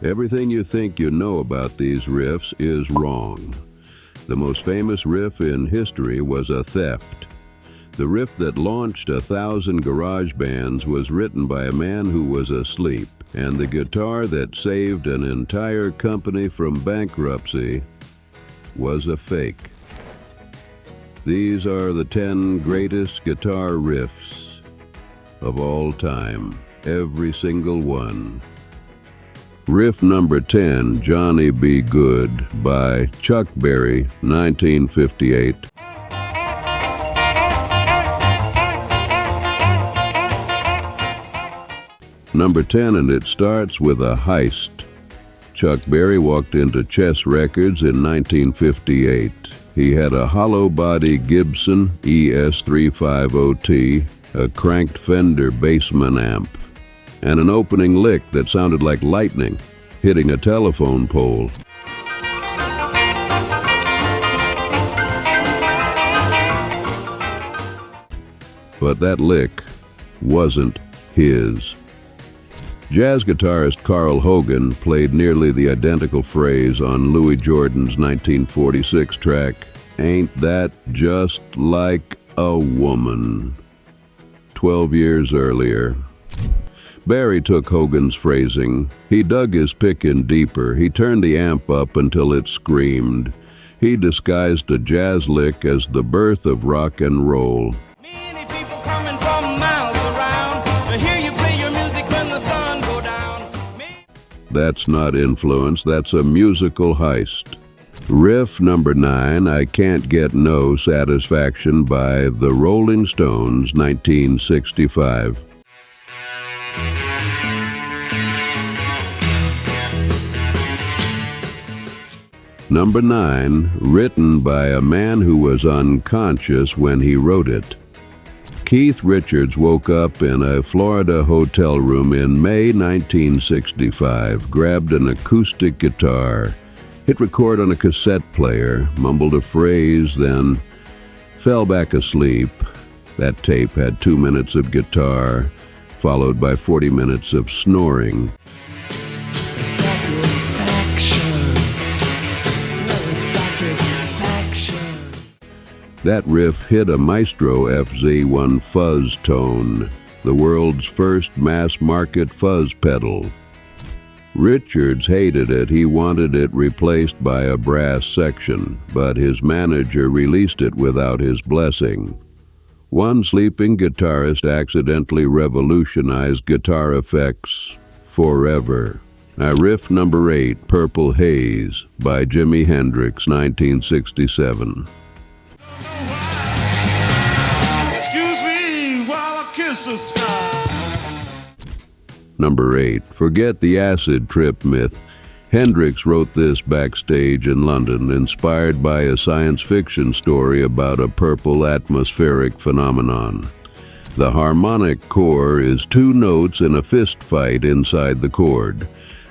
Everything you think you know about these riffs is wrong. The most famous riff in history was a theft. The riff that launched 1,000 garage bands was written by a man who was asleep, and the guitar that saved an entire company from bankruptcy was a fake. These are the 10 greatest guitar riffs of all time, every single one. Riff number 10, Johnny B. Goode by Chuck Berry, 1958. Number 10, and it starts with a heist. Chuck Berry walked into Chess Records in 1958. He had a hollow-body Gibson ES350T, a cranked Fender Bassman amp, and an opening lick that sounded like lightning hitting a telephone pole. But that lick wasn't his. Jazz guitarist Carl Hogan played nearly the identical phrase on Louis Jordan's 1946 track, "Ain't That Just Like a Woman?" 12 years earlier. Berry took Hogan's phrasing. He dug his pick in deeper. He turned the amp up until it screamed. He disguised a jazz lick as the birth of rock and roll. Many people coming from miles around to hear you play your music when the sun go down. That's not influence, that's a musical heist. Riff number 9, I Can't Get No Satisfaction by the Rolling Stones, 1965. Number 9, written by a man who was unconscious when he wrote it. Keith Richards woke up in a Florida hotel room in May 1965, grabbed an acoustic guitar, hit record on a cassette player, mumbled a phrase, then fell back asleep. That tape had 2 minutes of guitar, followed by 40 minutes of snoring. That riff hit a Maestro FZ1 fuzz tone, the world's first mass-market fuzz pedal. Richards hated it. He wanted it replaced by a brass section, but his manager released it without his blessing. One sleeping guitarist accidentally revolutionized guitar effects forever. Now, riff number 8, Purple Haze by Jimi Hendrix, 1967. Number 8, forget the acid trip myth. Hendrix wrote this backstage in London, inspired by a science fiction story about a purple atmospheric phenomenon. The harmonic core is 2 notes in a fist fight inside the chord,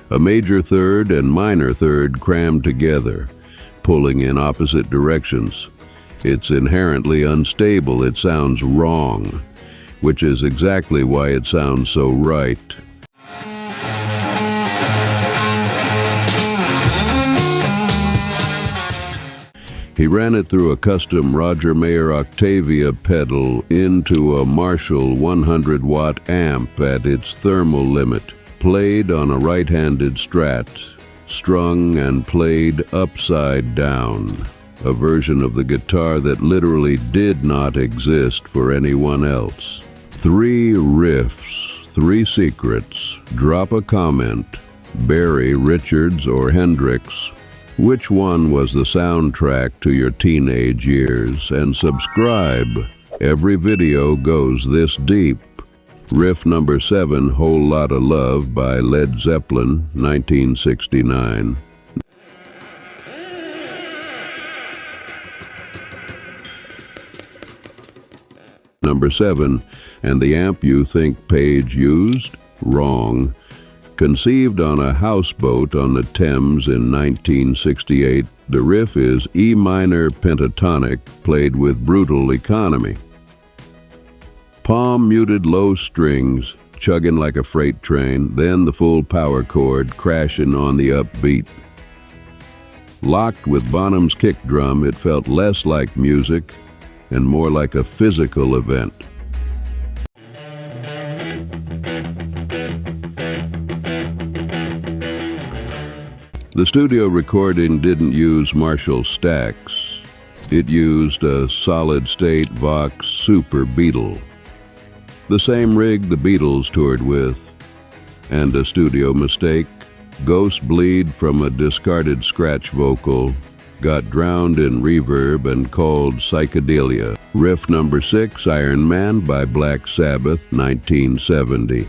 a major third and minor third crammed together, pulling in opposite directions. It's inherently unstable. It sounds wrong, which is exactly why it sounds so right. He ran it through a custom Roger Mayer Octavia pedal into a Marshall 100-watt amp at its thermal limit, played on a right-handed Strat, strung and played upside down, a version of the guitar that literally did not exist for anyone else. 3 riffs, 3 secrets. Drop a comment. Berry, Richards, or Hendrix. Which one was the soundtrack to your teenage years? And subscribe. Every video goes this deep. Riff number 7, Whole Lotta Love by Led Zeppelin, 1969. Number 7, and the amp you think Page used? Wrong. Conceived on a houseboat on the Thames in 1968, the riff is E minor pentatonic, played with brutal economy. Palm muted low strings, chugging like a freight train, then the full power chord crashing on the upbeat. Locked with Bonham's kick drum, it felt less like music and more like a physical event. The studio recording didn't use Marshall stacks. It used a solid-state Vox Super Beetle, the same rig the Beatles toured with, and a studio mistake. Ghost bleed from a discarded scratch vocal got drowned in reverb and called psychedelia. Riff number 6, Iron Man by Black Sabbath, 1970.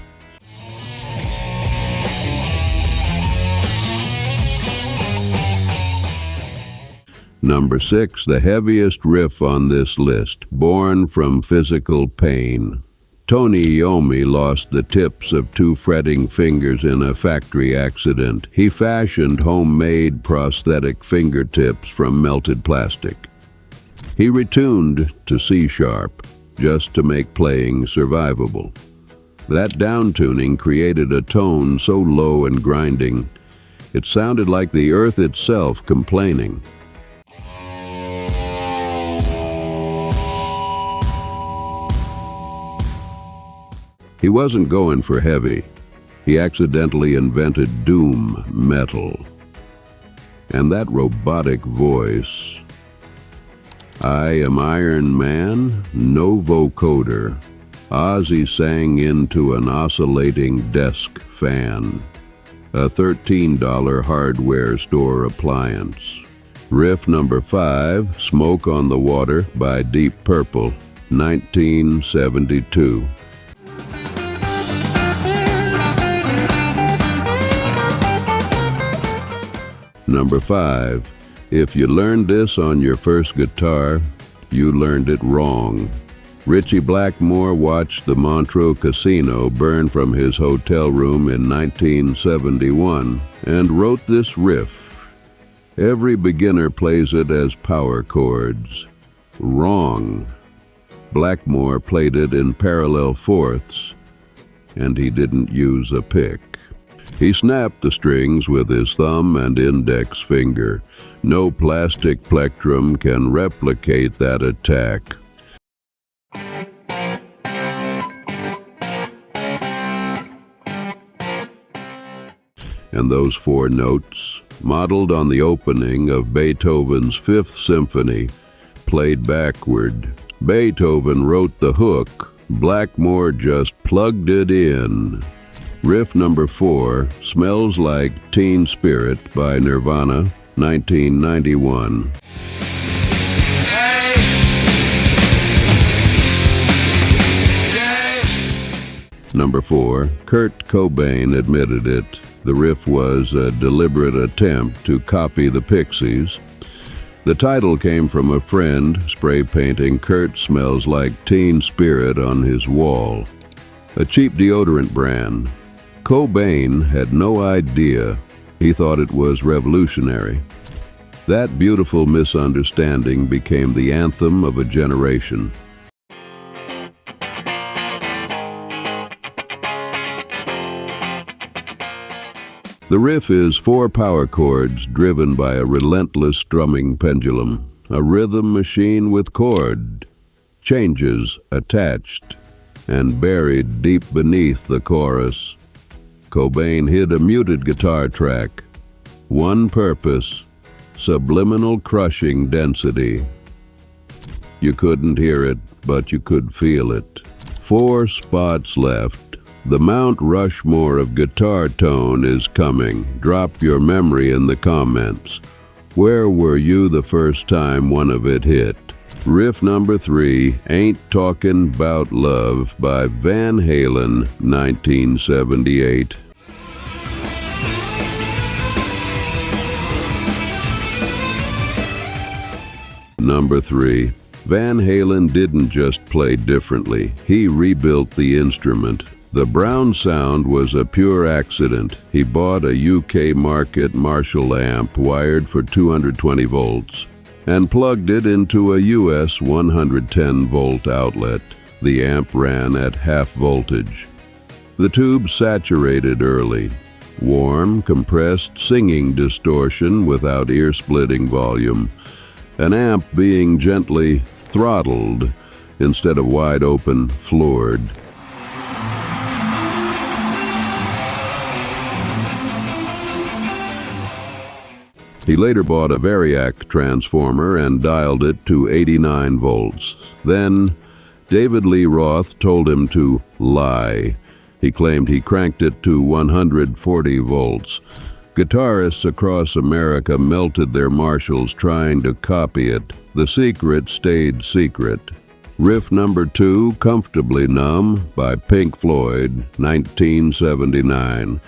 Number 6, the heaviest riff on this list, Born from Physical Pain. Tony Iommi lost the tips of 2 fretting fingers in a factory accident. He fashioned homemade prosthetic fingertips from melted plastic. He retuned to C-sharp just to make playing survivable. That downtuning created a tone so low and grinding, it sounded like the earth itself complaining. He wasn't going for heavy. He accidentally invented doom metal. And that robotic voice. I am Iron Man, no vocoder. Ozzy sang into an oscillating desk fan, a $13 hardware store appliance. Riff number 5, Smoke on the Water by Deep Purple, 1972. Number 5, if you learned this on your first guitar, you learned it wrong. Ritchie Blackmore watched the Montreux Casino burn from his hotel room in 1971 and wrote this riff. Every beginner plays it as power chords. Wrong. Blackmore played it in parallel fourths, and he didn't use a pick. He snapped the strings with his thumb and index finger. No plastic plectrum can replicate that attack. And those 4 notes, modeled on the opening of Beethoven's 5th Symphony, played backward. Beethoven wrote the hook. Blackmore just plugged it in. Riff number 4, Smells Like Teen Spirit by Nirvana, 1991. Number 4, Kurt Cobain admitted it. The riff was a deliberate attempt to copy the Pixies. The title came from a friend spray painting Kurt Smells Like Teen Spirit on his wall, a cheap deodorant brand. Cobain had no idea. He thought it was revolutionary. That beautiful misunderstanding became the anthem of a generation. The riff is 4 power chords driven by a relentless strumming pendulum, a rhythm machine with chord, changes attached, and buried deep beneath the chorus. Cobain hid a muted guitar track. One purpose, subliminal crushing density. You couldn't hear it, but you could feel it. 4 spots left. The Mount Rushmore of guitar tone is coming. Drop your memory in the comments. Where were you the first time one of it hit? Riff number 3, Ain't Talkin' 'Bout Love by Van Halen, 1978. Number 3. Van Halen didn't just play differently, he rebuilt the instrument. The Brown sound was a pure accident. He bought a UK market Marshall amp wired for 220 volts and plugged it into a US 110 volt outlet. The amp ran at half voltage. The tube saturated early. Warm, compressed singing distortion without ear-splitting volume. An amp being gently throttled instead of wide-open floored. He later bought a Variac transformer and dialed it to 89 volts. Then, David Lee Roth told him to lie. He claimed he cranked it to 140 volts. Guitarists across America melted their Marshalls trying to copy it. The secret stayed secret. Riff number 2, Comfortably Numb, by Pink Floyd, 1979.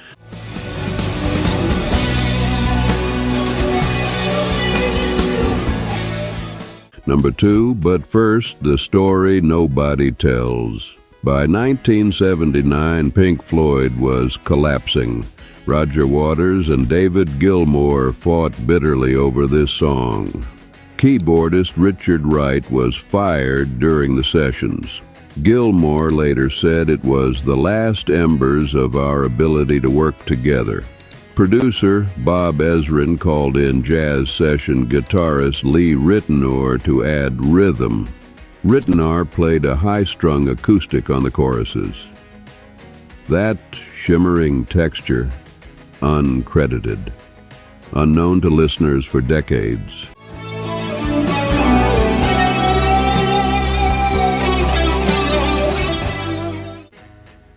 Number 2, But First, The Story Nobody Tells. By 1979, Pink Floyd was collapsing. Roger Waters and David Gilmour fought bitterly over this song. Keyboardist Richard Wright was fired during the sessions. Gilmour later said it was the last embers of our ability to work together. Producer Bob Ezrin called in jazz session guitarist Lee Ritenour to add rhythm. Ritenour played a high-strung acoustic on the choruses. That shimmering texture, uncredited, unknown to listeners for decades.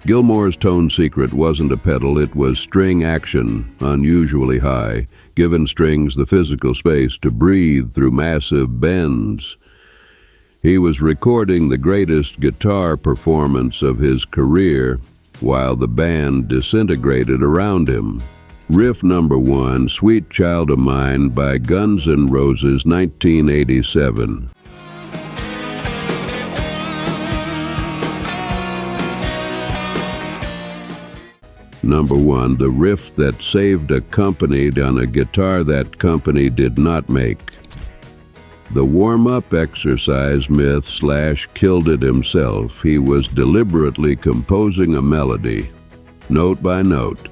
Gilmour's tone secret wasn't a pedal, it was string action, unusually high, giving strings the physical space to breathe through massive bends. He was recording the greatest guitar performance of his career while the band disintegrated around him. Riff number 1, Sweet Child of Mine by Guns N' Roses, 1987. Number 1, the riff that saved a company on a guitar that company did not make. The warm-up exercise myth / killed it himself. He was deliberately composing a melody, note by note.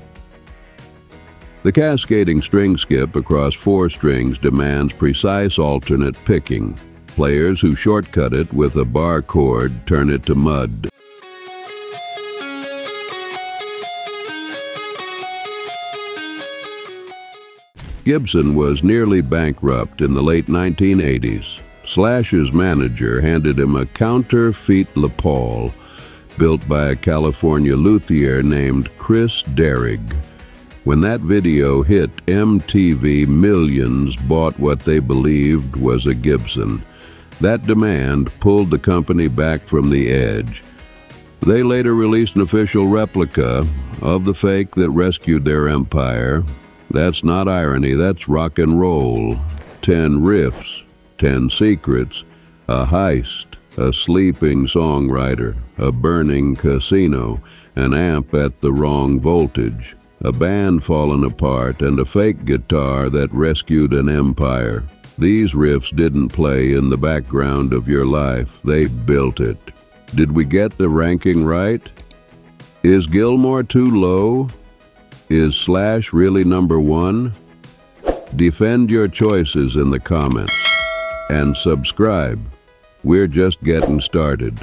The cascading string skip across 4 strings demands precise alternate picking. Players who shortcut it with a bar chord turn it to mud. Gibson was nearly bankrupt in the late 1980s. Slash's manager handed him a Counterfeit Les Paul, built by a California luthier named Chris Derrig. When that video hit MTV, millions bought what they believed was a Gibson. That demand pulled the company back from the edge. They later released an official replica of the fake that rescued their empire. That's not irony, that's rock and roll. 10 riffs, 10 secrets, a heist, a sleeping songwriter, a burning casino, an amp at the wrong voltage, a band fallen apart, and a fake guitar that rescued an empire. These riffs didn't play in the background of your life, they built it. Did we get the ranking right? Is Gilmour too low? Is Slash really number 1? Defend your choices in the comments. And subscribe. We're just getting started.